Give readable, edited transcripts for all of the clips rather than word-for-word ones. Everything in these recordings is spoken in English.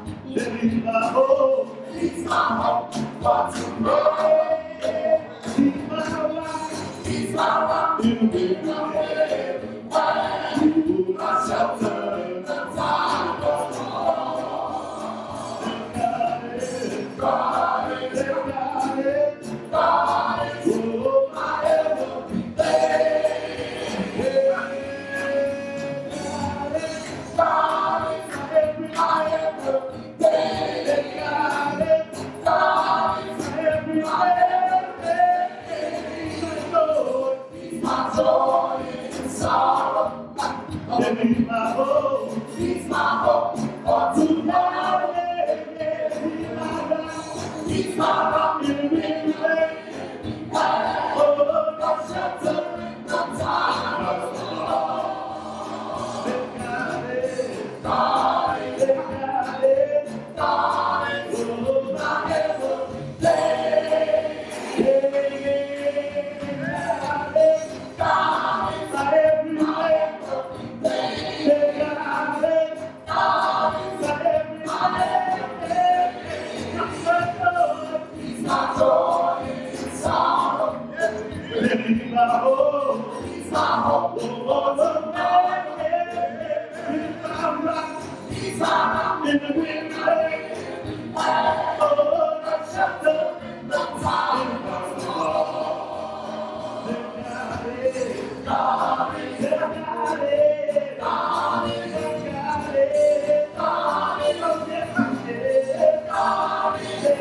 He's my hope. He's my hope for tomorrow. He's my life. He's my rock. He'll be my way. He's my shelter in the time of storm. God is, God is, God is, oh, my everything. God is my every, my everything. God is, God is my every, my everything. He's my joy in sorrow. He's my hope. He's my hope for tomorrow. He's my rock in the rain. Oh, no shelter in the time of storm. God is, God is, God is, God is, oh, my everything. God is my everything. He's my joy in sorrow. He's my hope. He's my hope for tomorrow. He's my rock. He's my rock in the winter. Oh, the shelter in the time of storm. God is, God is, God is, God is, God is, God is, God is, God is, God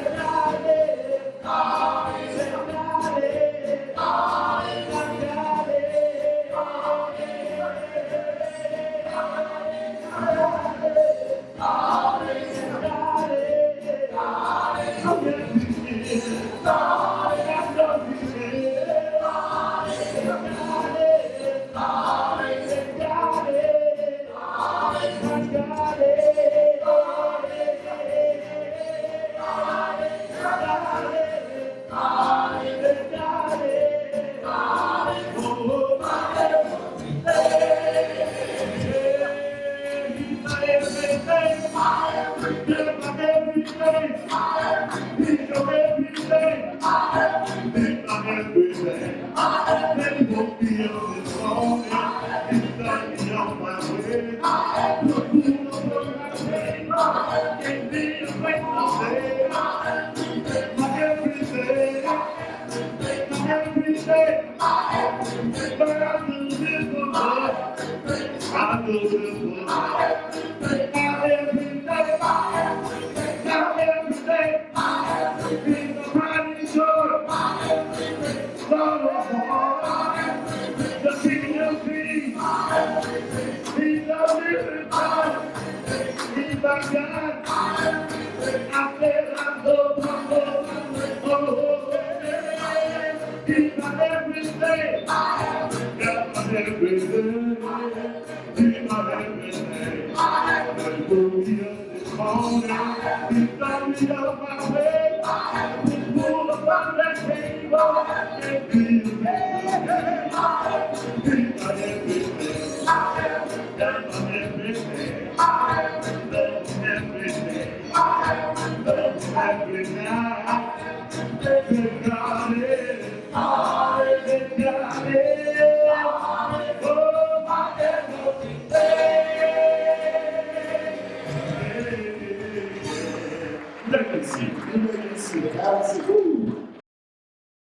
Legacy.